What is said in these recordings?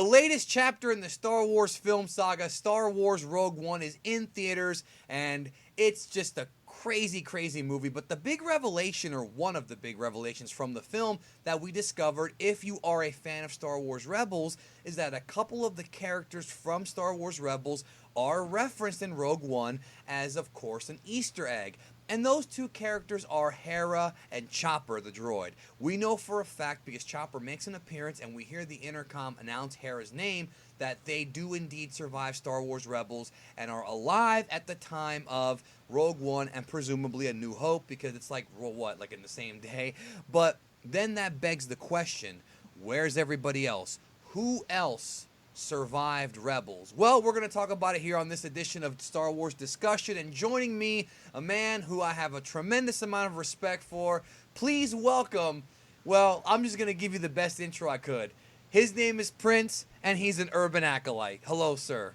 The latest chapter in the Star Wars film saga, Star Wars Rogue One, is in theaters, and it's just a crazy, crazy movie. But the big revelation, or one of the big revelations from the film that we discovered, if you are a fan of Star Wars Rebels, is that a couple of the characters from Star Wars Rebels are referenced in Rogue One as, of course, an Easter egg. And those two characters are Hera and Chopper, the droid. We know for a fact, because Chopper makes an appearance and we hear the intercom announce Hera's name, that they do indeed survive Star Wars Rebels and are alive at the time of Rogue One and presumably A New Hope, because it's like, well, what, like in the same day? But then that begs the question, where's everybody else? Who else survived Rebels? Well, we're going to talk about it here on this edition of Star Wars Discussion, and joining me, a man who I have a tremendous amount of respect for. Please welcome, well, I'm just going to give you the best intro I could. His name is Prince, and he's an Urban Acolyte. Hello, sir.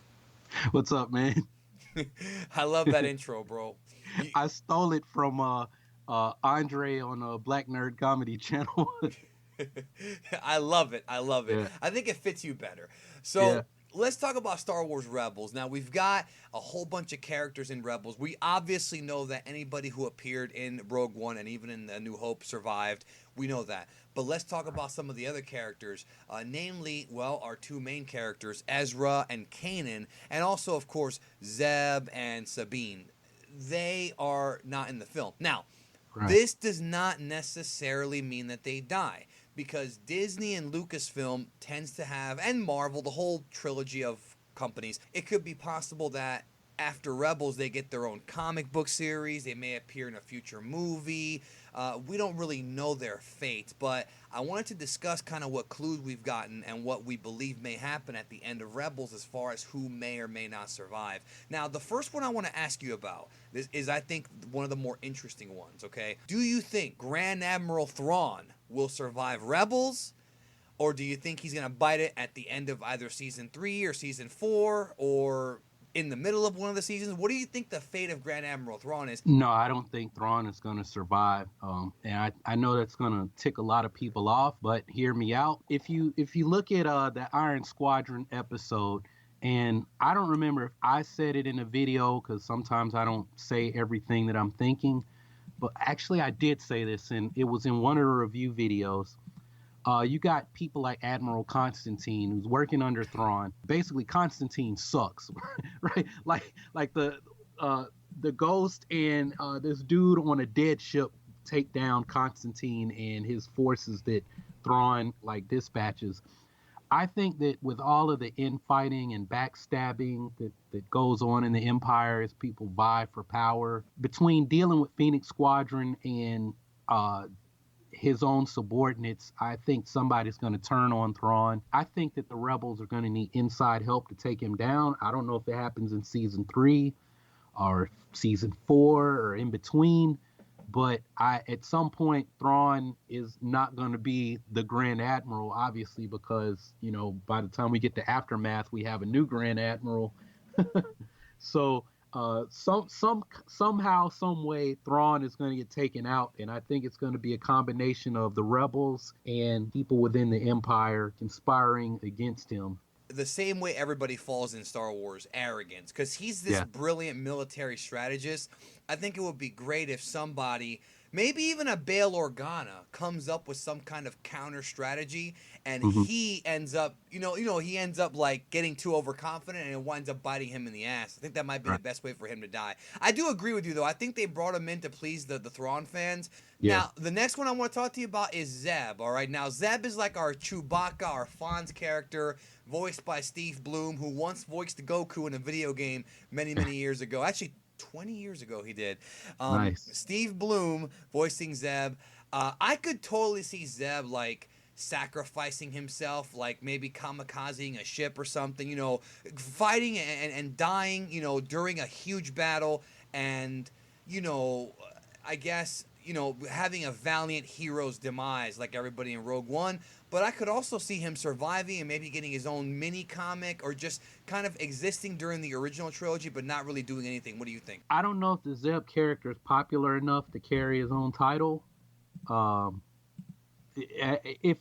What's up, man? I love that intro, bro. I stole it from Andre on a Black Nerd Comedy Channel. I love it. I love it. Yeah. I think it fits you better. So Yeah. let's talk about Star Wars Rebels. Now, we've got a whole bunch of characters in Rebels. We obviously know that anybody who appeared in Rogue One and even in A New Hope survived. We know that. But let's talk about some of the other characters, namely, well, our two main characters, Ezra and Kanan, and also, of course, Zeb and Sabine. They are not in the film. Now, Right. this does not necessarily mean that they die, because Disney and Lucasfilm tends to have, and Marvel, the whole trilogy of companies, it could be possible that after Rebels they get their own comic book series, they may appear in a future movie. We don't really know their fate, but I wanted to discuss kind of what clues we've gotten and what we believe may happen at the end of Rebels as far as who may or may not survive. Now, the first one I want to ask you about is I think one of the more interesting ones, okay? Do you think Grand Admiral Thrawn will survive Rebels, or do you think he's going to bite it at the end of either Season 3 or Season 4, or in the middle of one of the seasons? What do you think the fate of Grand Admiral Thrawn is? No, I don't think Thrawn is going to survive. And I know that's going to tick a lot of people off, but hear me out. If you look at the Iron Squadron episode, and I don't remember if I said it in a video, because sometimes I don't say everything that I'm thinking, but actually I did say this, and it was in one of the review videos. You got people like Admiral Constantine, who's working under Thrawn. Basically, Constantine sucks, right? Like the Ghost and this dude on a dead ship take down Constantine and his forces that Thrawn like dispatches. I think that with all of the infighting and backstabbing that goes on in the Empire as people vie for power, between dealing with Phoenix Squadron and his own subordinates, I think somebody's going to turn on Thrawn. I think that the rebels are going to need inside help to take him down. I don't know if it happens in Season 3 or Season 4 or in between, but at some point, Thrawn is not going to be the Grand Admiral, obviously, because, you know, by the time we get to Aftermath, we have a new Grand Admiral. So somehow, some way, Thrawn is going to get taken out, and I think it's going to be a combination of the rebels and people within the Empire conspiring against him. The same way everybody falls in Star Wars, arrogance, because he's this brilliant military strategist. I think it would be great if somebody, maybe even a Bail Organa, comes up with some kind of counter strategy, and he ends up, he ends up like getting too overconfident, and it winds up biting him in the ass. I think that might be the best way for him to die. I do agree with you, though. I think they brought him in to please the Thrawn fans. Yeah. Now, the next one I want to talk to you about is Zeb, all right? Now, Zeb is like our Chewbacca, our Fonz character, voiced by Steve Blum, who once voiced Goku in a video game many, many years ago. Actually, 20 years ago he did. Nice. Steve Blum voicing Zeb. I could totally see Zeb, like, sacrificing himself, like maybe kamikazing a ship or something, fighting and dying, during a huge battle, and, I guess, having a valiant hero's demise like everybody in Rogue One. But I could also see him surviving and maybe getting his own mini comic, or just kind of existing during the original trilogy but not really doing anything. What do you think? I don't know if the Zeb character is popular enough to carry his own title. If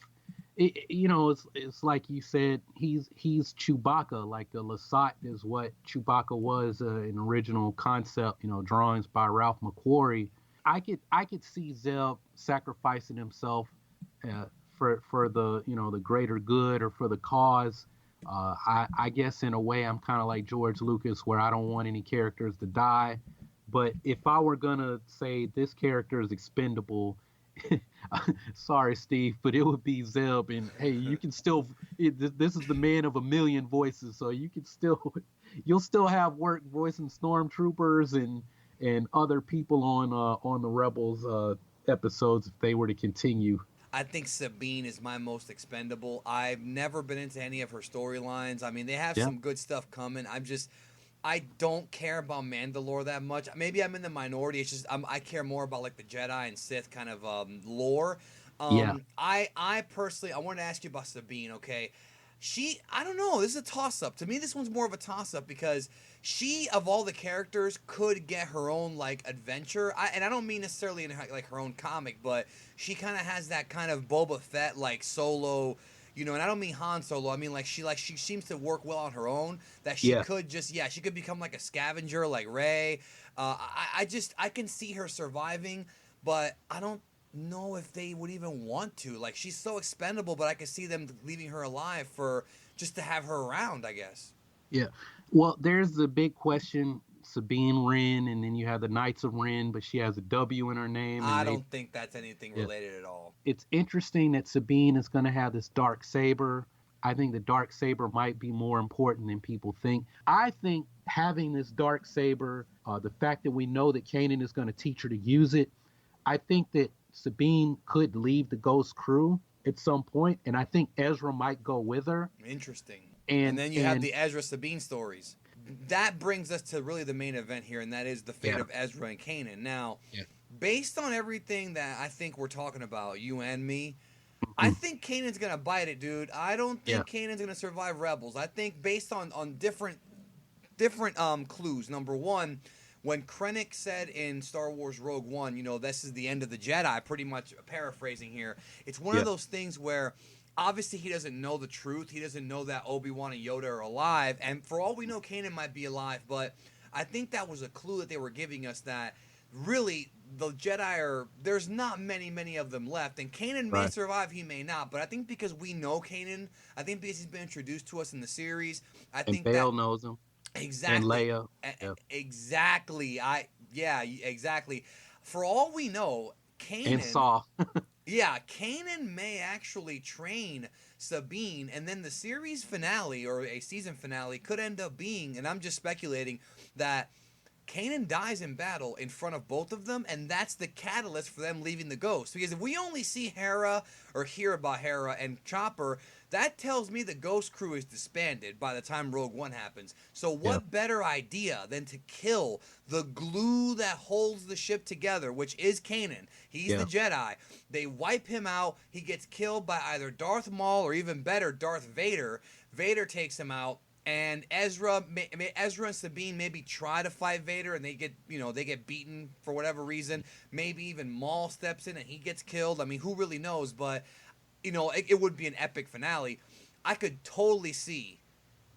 it's like you said, he's Chewbacca. Like the Lasat is what Chewbacca was in original concept. Drawings by Ralph McQuarrie. I could see Zeb sacrificing himself uh, for the the greater good or for the cause. I guess in a way I'm kind of like George Lucas, where I don't want any characters to die. But if I were gonna say this character is expendable, sorry, Steve, but it would be Zeb. And hey, you can still. This is the man of a million voices, so you can still, you'll still have work voicing stormtroopers and other people on the Rebels episodes if they were to continue. I think Sabine is my most expendable. I've never been into any of her storylines. I mean, they have Yeah, some good stuff coming. I don't care about Mandalore that much. Maybe I'm in the minority. It's just I care more about like the Jedi and Sith kind of lore. yeah, I personally, I want to ask you about Sabine. Okay, I don't know. This is a toss up. To me, this one's more of a toss up because she, of all the characters, could get her own like adventure. And I don't mean necessarily in like her own comic, but she kind of has that kind of Boba Fett like solo. And I don't mean Han Solo. I mean she seems to work well on her own. That she yeah. could just she could become like a scavenger like Rey. I can see her surviving, but I don't know if they would even want to. Like she's so expendable, but I could see them leaving her alive for just to have her around. I guess. Yeah. Well, there's the big question, Sabine Wren, and then you have the Knights of Ren, but she has a W in her name, and I they, don't think that's anything yeah. related at all. It's interesting that Sabine is going to have this dark saber. I think the dark saber might be more important than people think. I think having this dark saber, the fact that we know that Kanan is going to teach her to use it, I think that Sabine could leave the Ghost Crew at some point, and I think Ezra might go with her. Interesting. And And then you have and the Ezra Sabine stories. That brings us to really the main event here, and that is the fate yeah, of Ezra and Kanan. Now, yeah, based on everything that I think we're talking about, you and me, I mhm, think Kanan's gonna bite it, dude. I don't yeah, think Kanan's gonna survive Rebels. I think based on different clues. Number one, when Krennic said in Star Wars Rogue One, this is the end of the Jedi, pretty much paraphrasing here. It's one of yeah, those things where obviously he doesn't know the truth. He doesn't know that Obi-Wan and Yoda are alive, and for all we know, Kanan might be alive. But I think that was a clue that they were giving us that really the Jedi are there's not many of them left, and Kanan may right. survive, he may not. But I think because we know Kanan, I think because he's been introduced to us in the series, I And think that Bale knows him, and exactly. Leia. Yeah, Exactly. Yeah, exactly. For all we know, and Kanan, Saw. yeah, Kanan may actually train Sabine, and then the series finale or a season finale could end up being, and I'm just speculating, that Kanan dies in battle in front of both of them, and that's the catalyst for them leaving the Ghost. Because if we only see Hera or hear about Hera and Chopper, that tells me the Ghost Crew is disbanded by the time Rogue One happens. So Yeah, what better idea than to kill the glue that holds the ship together, which is Kanan. He's the yeah, Jedi. They wipe him out. He gets killed by either Darth Maul or even better, Darth Vader. Vader takes him out, and Ezra and Sabine maybe try to fight Vader, and they get beaten for whatever reason. Maybe even Maul steps in and he gets killed. I mean, who really knows? But it would be an epic finale. I could totally see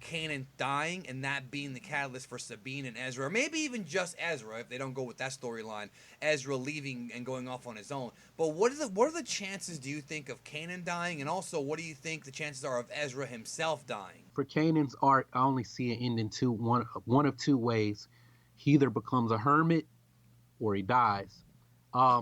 Kanan dying and that being the catalyst for Sabine and Ezra, or maybe even just Ezra if they don't go with that storyline. Ezra leaving and going off on his own. But what are the chances do you think of Kanan dying, and also what do you think the chances are of Ezra himself dying? for Kanan's arc, I only see it ending one of two ways. He either becomes a hermit or he dies.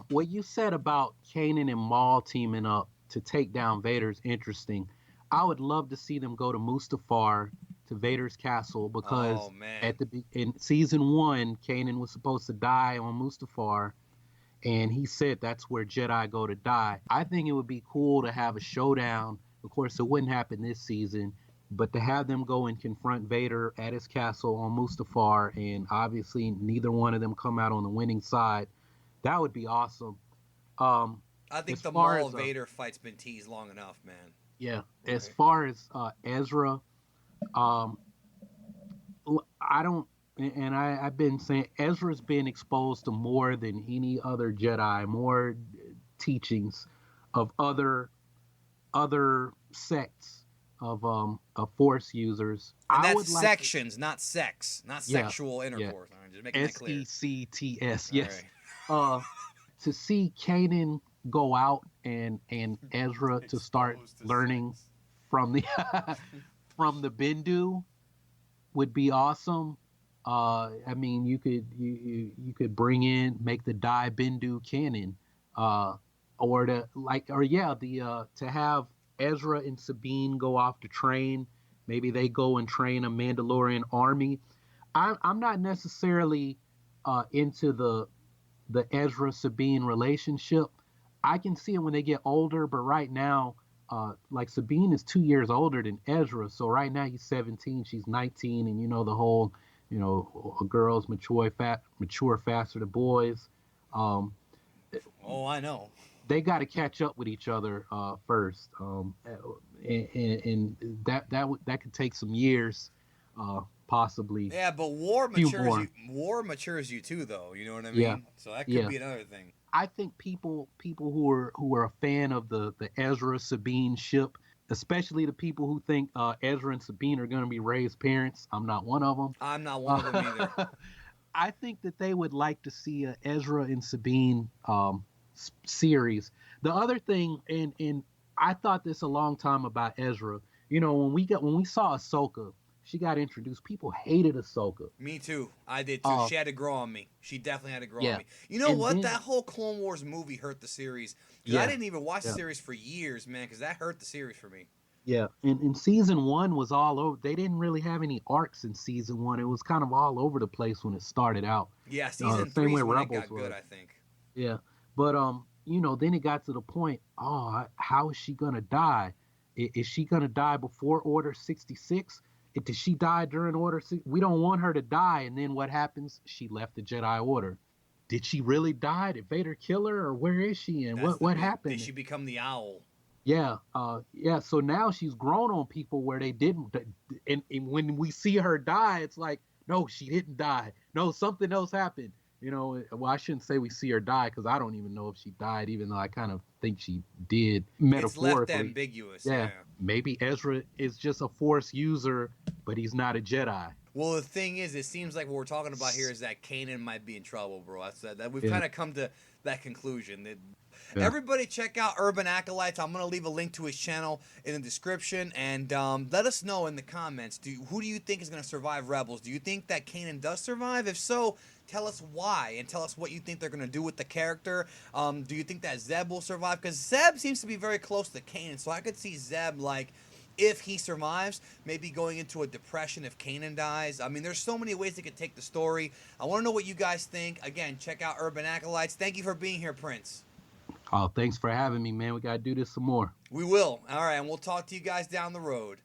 What you said about Kanan and Maul teaming up to take down Vader is interesting. I would love to see them go to Mustafar, to Vader's castle, Oh because man. in season one, Kanan was supposed to die on Mustafar, and he said that's where Jedi go to die. I think it would be cool to have a showdown. Of course, it wouldn't happen this season, but to have them go and confront Vader at his castle on Mustafar, and obviously neither one of them come out on the winning side, that would be awesome. Um, I as think the far Maul as Vader fight's been teased long enough, man. yeah, as Right. far as Ezra, um, I don't, and I've been saying Ezra's been exposed to more than any other Jedi, more teachings of other other sects of Force users. And I that's would like to, sections, not sex, not yeah, sexual yeah, intercourse. All right, just making that clear. SECTS, All yes. right. Uh, to see Kanan go out and Ezra to start Exposed to learning sex. from the from the Bendu would be awesome. I mean, you could make the Dai Bendu canon, uh, or yeah, the to have Ezra and Sabine go off to train. Maybe they go and train a Mandalorian army. I'm not necessarily into the Ezra Sabine relationship. I can see it when they get older, but right now, like Sabine is 2 years older than Ezra, so right now he's 17, she's 19, and the whole, girls mature faster than boys. Um, Oh, I know. they got to catch up with each other first, and that could take some years, possibly Yeah, but a few more. War matures you too, though. You know what I Yeah, mean? So that could yeah. be another thing. I think people who are a fan of the Ezra Sabine ship, especially the people who think Ezra and Sabine are going to be Rey's parents. I'm not one of them. I'm not one of them either. I think that they would like to see a Ezra and Sabine series. The other thing, and I thought this a long time about Ezra. When we saw Ahsoka, she got introduced. People hated Ahsoka. Me too. I did too. Uh, She had to grow on me. She definitely had to grow on yeah, me. You know and what? then That whole Clone Wars movie hurt the series. Because I yeah, didn't even watch the yeah. series for years, man. Because that hurt the series for me. Yeah, and season one was all over. They didn't really have any arcs in season one. It was kind of all over the place when it started out. Yeah, season Same 3 way is when it Rebels got good, was. I think. Yeah, but then it got to the point. Oh, how is she gonna die? Is she gonna die before Order 66? Did she die during Order 6? We don't want her to die. And then what happens? She left the Jedi Order. Did she really die? Did Vader kill her, or where is she? And That's the what big. Did happened? she become the owl? Yeah, yeah. So now she's grown on people where they didn't, and when we see her die, it's like, no, she didn't die. No, something else happened. Well, I shouldn't say we see her die because I don't even know if she died, even though I kind of think she did It's left metaphorically. ambiguous. Yeah, Yeah. maybe Ezra is just a Force user, but he's not a Jedi. Well, the thing is, it seems like what we're talking about here is that Kanan might be in trouble, bro. That we've Yeah, kind of come to that conclusion. yeah. Everybody, check out Urban Acolytes. I'm gonna leave a link to his channel in the description, and let us know in the comments. Who do you think is gonna survive Rebels? Do you think that Kanan does survive? If so, tell us why, and tell us what you think they're gonna do with the character. Do you think that Zeb will survive? Because Zeb seems to be very close to Kanan, so I could see Zeb like, if he survives, maybe going into a depression if Kanan dies. I mean, there's so many ways they could take the story. I want to know what you guys think. Again, check out Urban Acolytes. Thank you for being here, Prince. Oh, thanks for having me, man. We gotta do this some more. We will. All right, and we'll talk to you guys down the road.